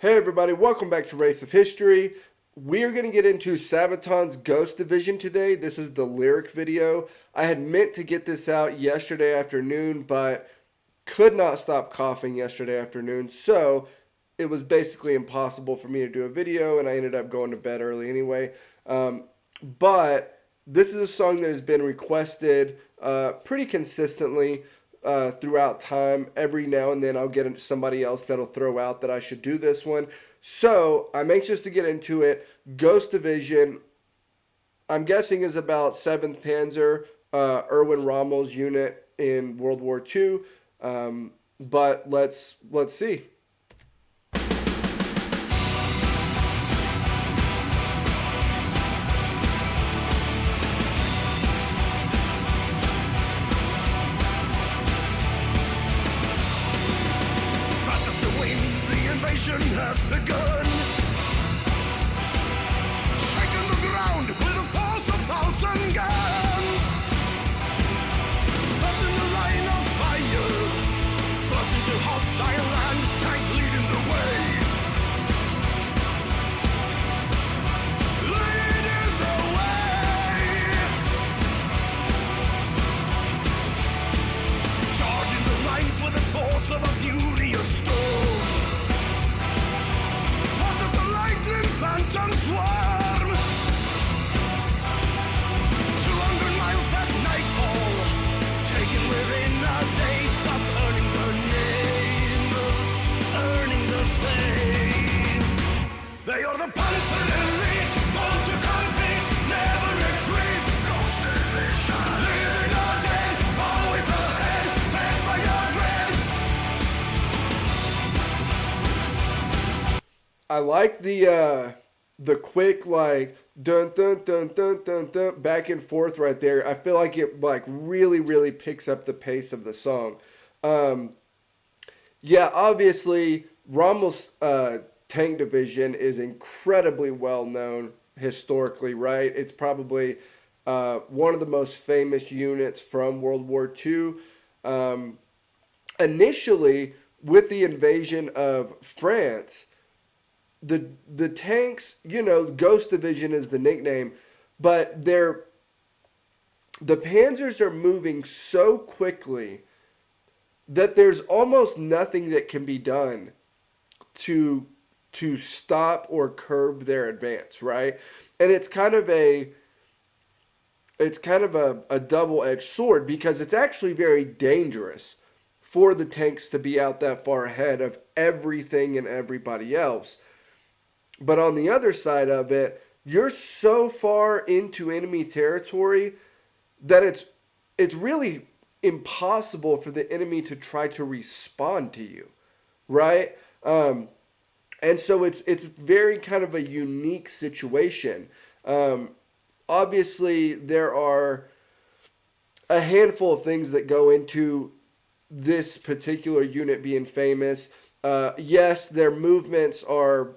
Hey everybody, welcome back to Race of History. We are going to get into Sabaton-Ghost Division today. This is the lyric video. I had meant to get this out yesterday afternoon, but could not stop coughing yesterday afternoon, so it was basically impossible for me to do a video, and I ended up going to bed early anyway. But this is a song that has been requested pretty consistently throughout time. Every now and then I'll get somebody else that'll throw out that I should do this one. So I'm anxious to get into it. Ghost Division, I'm guessing, is about 7th Panzer, Erwin Rommel's unit in World War II. But let's see. Has begun, shaking the ground with the force of 1,000 guns, crossing the line of fire, thrust into hostile land, tanks leading the way, leading the way, charging the lines with the force of a furious storm. Phantom swarm, 200 miles at nightfall, taken within a day, thus earning the fame. They are the Panzer elite, born to compete, never retreat. Ghost Division, living or dead, always ahead, fed by your dread. I like the quick, like, dun dun dun dun dun dun back and forth right there. I feel like it really picks up the pace of the song. Yeah, obviously Rommel's tank division is incredibly well known historically, right? It's probably one of the most famous units from World War II. Initially, with the invasion of France, the tanks, Ghost Division is the nickname, but the Panzers are moving so quickly that there's almost nothing that can be done to stop or curb their advance, right? And it's kind of a double-edged sword, because it's actually very dangerous for the tanks to be out that far ahead of everything and everybody else. But on the other side of it, you're so far into enemy territory that it's really impossible for the enemy to try to respond to you, right? And so it's very kind of a unique situation. Obviously, there are a handful of things that go into this particular unit being famous. Yes, their movements are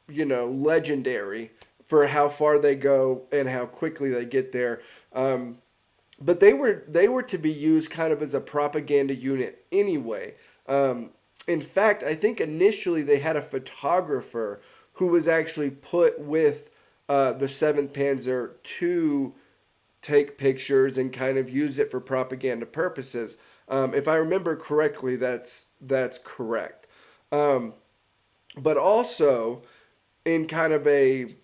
legendary for how far they go and how quickly they get there. But they were to be used kind of as a propaganda unit anyway. In fact, I think initially they had a photographer who was actually put with the 7th Panzer to take pictures and kind of use it for propaganda purposes. If I remember correctly, that's correct. But also, in kind of a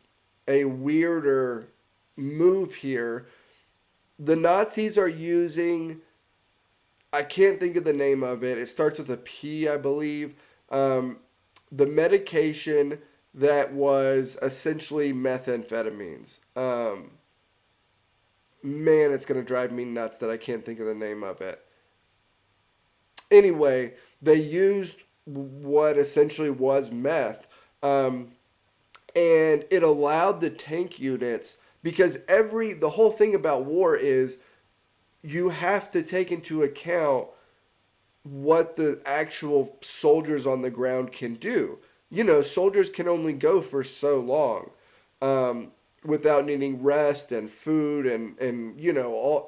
weirder move here, the Nazis are using, I can't think of the name of it. It starts with a P, I believe. The medication that was essentially methamphetamines. Man, it's going to drive me nuts that I can't think of the name of it. Anyway, they used what essentially was meth, and it allowed the tank units, because the whole thing about war is you have to take into account what the actual soldiers on the ground can do. Soldiers can only go for so long without needing rest and food and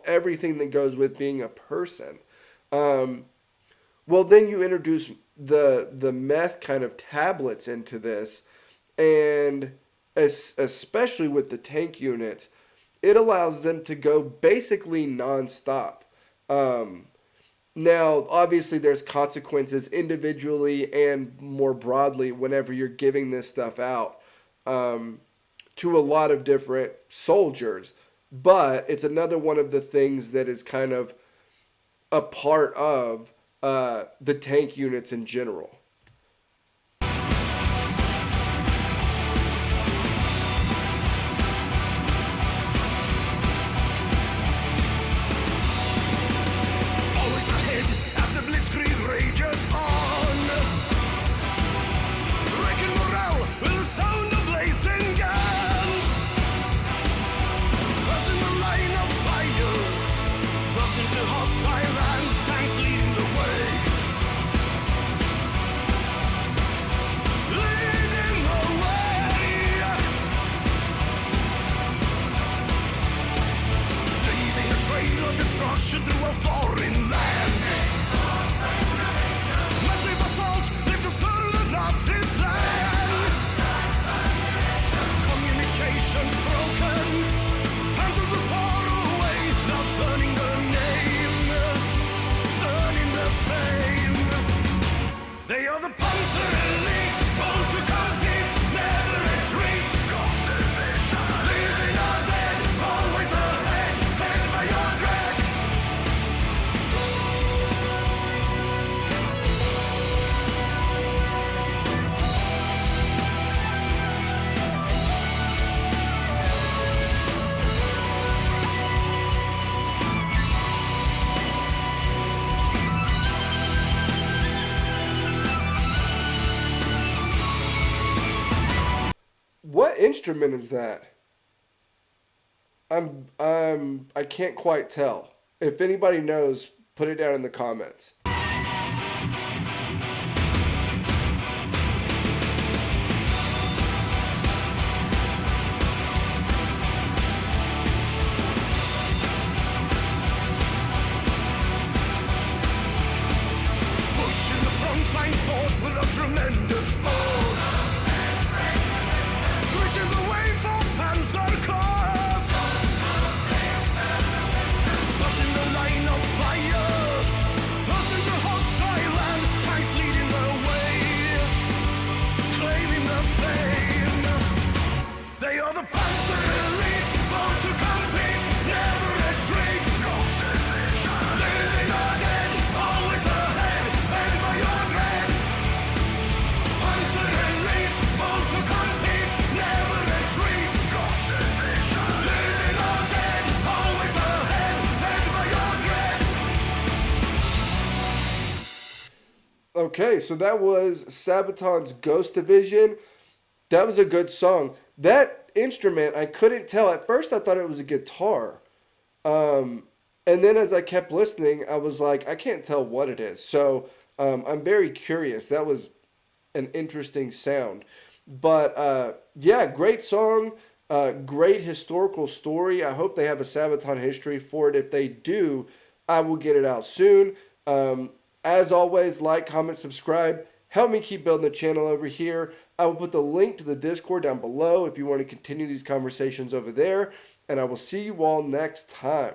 everything that goes with being a person. Well, then you introduce the meth kind of tablets into this, and especially with the tank units, it allows them to go basically nonstop. Um, Now, obviously, there's consequences individually and more broadly whenever you're giving this stuff out um, to a lot of different soldiers. But it's another one of the things that is kind of a part of the tank units in general. Always ahead as the blitzkrieg rages on. Wrecking morale with the sound of blazing guns. Crossing the line of fire, crossing to hostile land, tanks leading the way. Leading the way. Leaving a trail of destruction through a foreign land. Massive assault, live to serve the Nazi plan. Communications broken, panzers are far away, lost learning the name, learning the fame. They are the Panzer elite, born to compete, never retreat. Ghost Division, living or dead, always ahead, fed by your dread. What instrument is that? I can't quite tell. If anybody knows, put it down in the comments. Pushing the front line forth with a tremendous force. Switching the way for Panzer-Ghost. Crossing the line of fire, thrust into hostile land, tanks leading the way, claiming the fame. They are the Panzer elite, born to compete, never retreat. Ghost Division, living or dead, always ahead, fed by your dread. Panzer elite, born to compete, never retreat. Ghost Division, living or dead, always ahead, fed by your dread. Okay, so that was Sabaton's Ghost Division. That was a good song. That instrument, I couldn't tell. At first, I thought it was a guitar. And then as I kept listening, I was like, I can't tell what it is. So I'm very curious. That was an interesting sound. But yeah, great song. Great historical story. I hope they have a Sabaton history for it. If they do, I will get it out soon. As always, like, comment, subscribe. Help me keep building the channel over here. I will put the link to the Discord down below if you want to continue these conversations over there. And I will see you all next time.